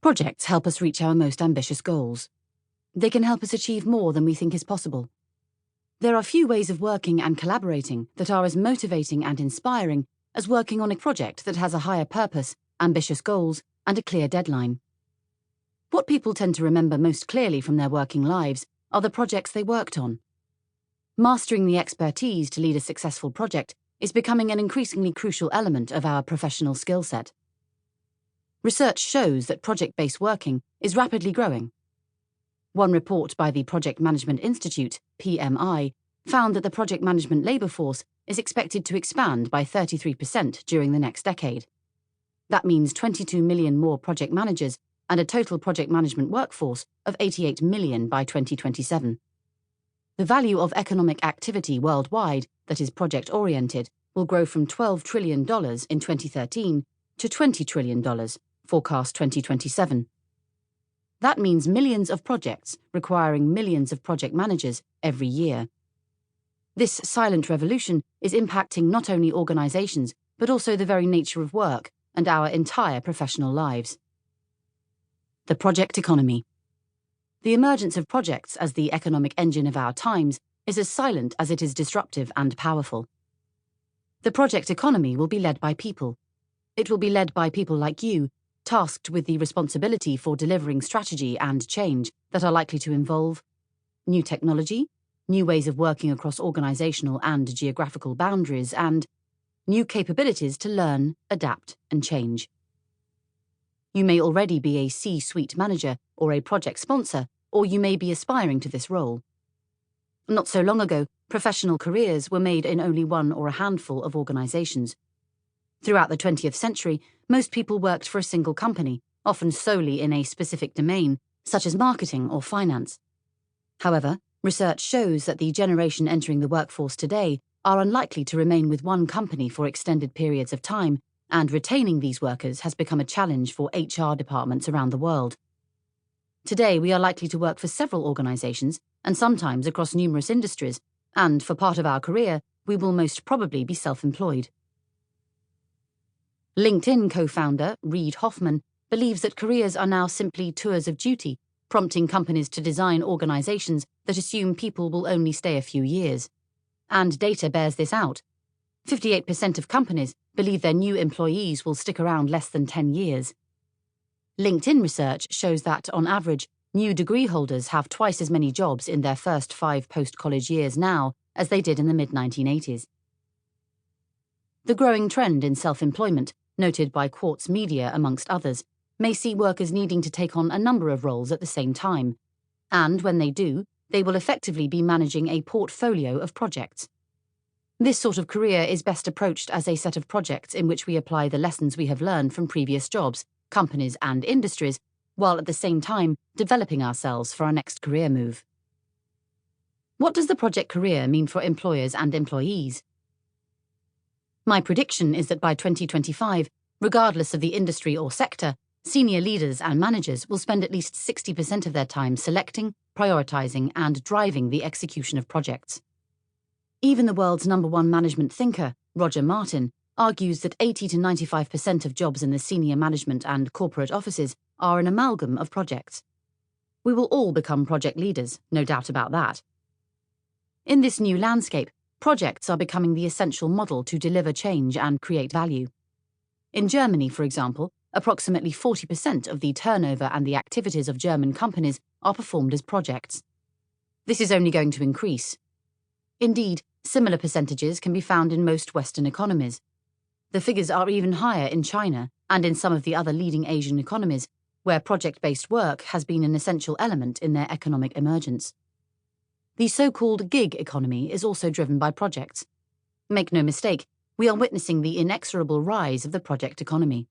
Projects help us reach our most ambitious goals. They can help us achieve more than we think is possible. There are few ways of working and collaborating that are as motivating and inspiring as working on a project that has a higher purpose, ambitious goals, and a clear deadline. What people tend to remember most clearly from their working lives are the projects they worked on. Mastering the expertise to lead a successful project is becoming an increasingly crucial element of our professional skill set. Research shows that project-based working is rapidly growing. One report by the Project Management Institute, PMI, found that the project management labour force is expected to expand by 33% during the next decade. That means 22 million more project managers and a total project management workforce of 88 million by 2027. The value of economic activity worldwide that is project-oriented will grow from $12 trillion in 2013 to $20 trillion, forecast 2027. That means millions of projects requiring millions of project managers every year. This silent revolution is impacting not only organizations, but also the very nature of work and our entire professional lives. The project economy. The emergence of projects as the economic engine of our times is as silent as it is disruptive and powerful. The project economy will be led by people. It will be led by people like you, tasked with the responsibility for delivering strategy and change that are likely to involve new technology, new ways of working across organizational and geographical boundaries, and new capabilities to learn, adapt, and change. You may already be a C-suite manager or a project sponsor, or you may be aspiring to this role. Not so long ago, professional careers were made in only one or a handful of organizations. Throughout the 20th century, most people worked for a single company, often solely in a specific domain, such as marketing or finance. However, research shows that the generation entering the workforce today are unlikely to remain with one company for extended periods of time, and retaining these workers has become a challenge for HR departments around the world. Today, we are likely to work for several organizations, and sometimes across numerous industries, and for part of our career, we will most probably be self-employed. LinkedIn co-founder Reid Hoffman believes that careers are now simply tours of duty, prompting companies to design organizations that assume people will only stay a few years. And data bears this out. 58% of companies believe their new employees will stick around less than 10 years. LinkedIn research shows that, on average, new degree holders have twice as many jobs in their first 5 post-college years now as they did in the mid-1980s. The growing trend in self-employment, noted by Quartz Media amongst others, may see workers needing to take on a number of roles at the same time, and when they do, they will effectively be managing a portfolio of projects. This sort of career is best approached as a set of projects in which we apply the lessons we have learned from previous jobs, companies, and industries, while at the same time developing ourselves for our next career move. What does the project career mean for employers and employees? My prediction is that by 2025, regardless of the industry or sector, senior leaders and managers will spend at least 60% of their time selecting, prioritizing, and driving the execution of projects. Even the world's #1 management thinker, Roger Martin, argues that 80 to 95% of jobs in the senior management and corporate offices are an amalgam of projects. We will all become project leaders, no doubt about that. In this new landscape, projects are becoming the essential model to deliver change and create value. In Germany, for example, approximately 40% of the turnover and the activities of German companies are performed as projects. This is only going to increase. Indeed, similar percentages can be found in most Western economies. The figures are even higher in China and in some of the other leading Asian economies, where project-based work has been an essential element in their economic emergence. The so-called gig economy is also driven by projects. Make no mistake, we are witnessing the inexorable rise of the project economy.